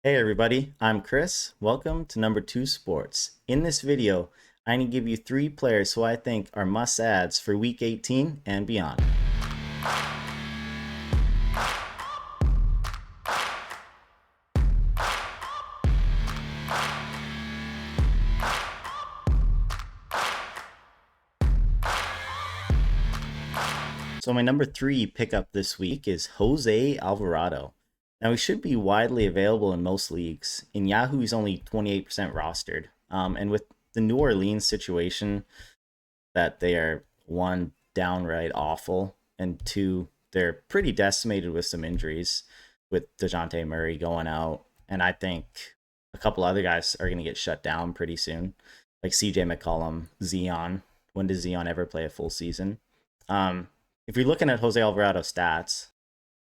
Hey everybody, I'm Chris. Welcome to Number 2 Sports. In this video, I'm going to give you 3 players who I think are must-adds for Week 18 and beyond. So my number 3 pickup this week is Jose Alvarado. Now he should be widely available in most leagues. In Yahoo, he's only 28% rostered. And with the New Orleans situation, that they are one, downright awful, and two, they're pretty decimated with some injuries, with DeJounte Murray going out, and I think a couple other guys are going to get shut down pretty soon, like CJ McCollum, Zion. When does Zion ever play a full season? If you're looking at Jose Alvarado stats,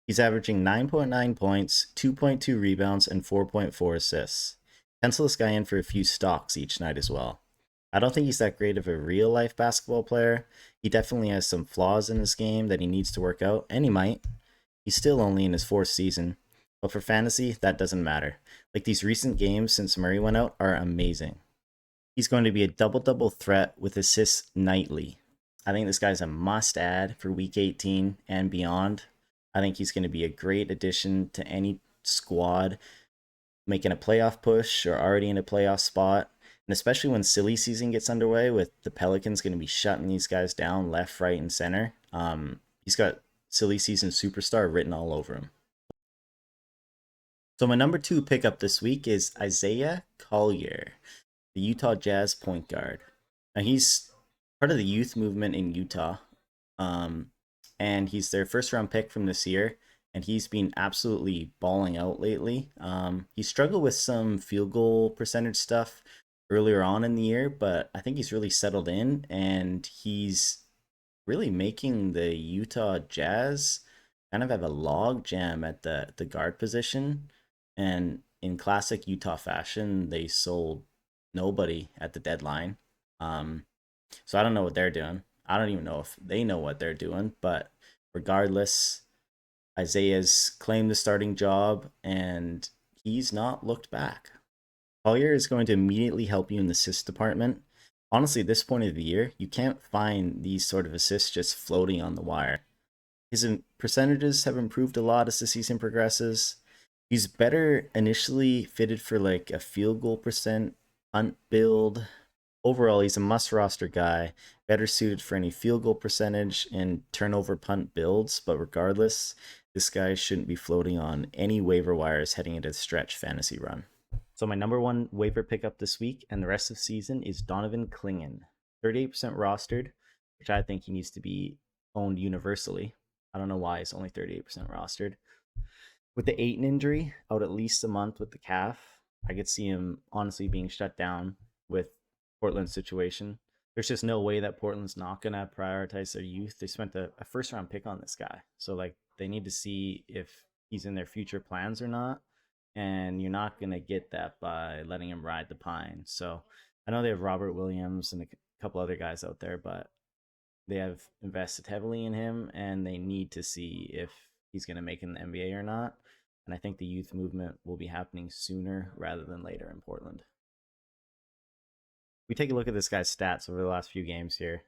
he's averaging 9.9 points, 2.2 rebounds, and 4.4 assists. Pencil this guy in for a few stocks each night as well. I don't think he's that great of a real life basketball player. He definitely has some flaws in his game that he needs to work out, and he might. He's still only in his 4th season. But for fantasy, that doesn't matter. Like, these recent games since Murray went out are amazing. He's going to be a double-double threat with assists nightly. I think this guy's a must-add for Week 18 and beyond. I think he's going to be a great addition to any squad making a playoff push or already in a playoff spot. And especially when silly season gets underway, with the Pelicans going to be shutting these guys down left, right, and center. He's got silly season superstar written all over him. So my number 2 pickup this week is Isaiah Collier, the Utah Jazz point guard. Now he's part of the youth movement in Utah, and he's their first round pick from this year. And he's been absolutely balling out lately. He struggled with some field goal percentage stuff earlier on in the year, but I think he's really settled in, and he's really making the Utah Jazz kind of have a log jam at the guard position. And in classic Utah fashion, they sold nobody at the deadline. So I don't know what they're doing. I don't even know if they know what they're doing, but regardless, Isaiah's claimed the starting job, and he's not looked back. Collier is going to immediately help you in the assist department. Honestly, at this point of the year, you can't find these sort of assists just floating on the wire. His percentages have improved a lot as the season progresses. He's better initially fitted for like a field goal percent punt build. Overall, he's a must roster guy, better suited for any field goal percentage and turnover punt builds. But regardless, this guy shouldn't be floating on any waiver wires heading into the stretch fantasy run. So my number 1 waiver pickup this week and the rest of the season is Donovan Clingan, 38% rostered, which I think he needs to be owned universally. I don't know why he's only 38% rostered. With the Ayton injury, out at least a month with the calf, I could see him honestly being shut down with Portland's situation. There's just no way that Portland's not going to prioritize their youth. They spent a first round pick on this guy. So like, they need to see if he's in their future plans or not. And you're not going to get that by letting him ride the pine. So I know they have Robert Williams and a couple other guys out there, but they have invested heavily in him, and they need to see if he's going to make it in the NBA or not. And I think the youth movement will be happening sooner rather than later in Portland. We take a look at this guy's stats over the last few games here.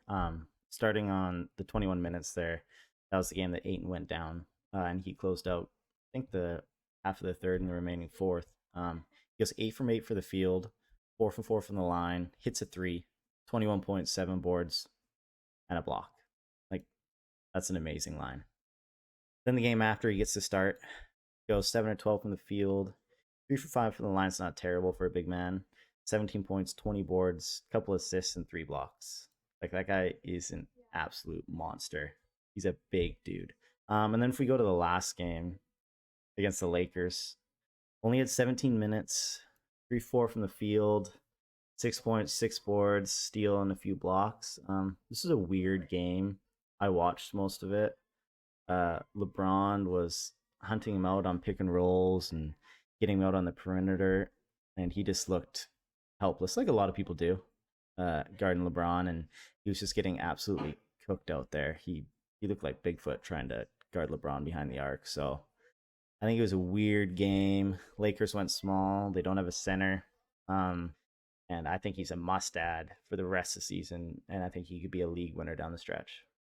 Starting on the 21 minutes there, that was the game that Ayton went down, and he closed out, I think, the half of the third and the remaining fourth. He goes 8 from 8 for the field, 4 from 4 from the line, hits a 3, 21 points, 7 boards, and a block. Like, that's an amazing line. Then the game after, he gets to start, goes 7 or 12 from the field, 3 for 5 from the line. It's not terrible for a big man. 17 points, 20 boards, couple assists, and 3 blocks. Like, that guy is an absolute monster. He's a big dude. And then if we go to the last game against the Lakers, only had 17 minutes, 3-4 from the field, 6 points, 6 boards, steal, and a few blocks. This is a weird game. I watched most of it. LeBron was hunting him out on pick and rolls and getting him out on the perimeter, and he just looked helpless, like a lot of people do, guarding LeBron, and he was just getting absolutely cooked out there. He looked like Bigfoot trying to guard LeBron behind the arc. So I think it was a weird game. Lakers went small. They don't have a center. Um, and I think he's a must add for the rest of the season. And I think he could be a league winner down the stretch.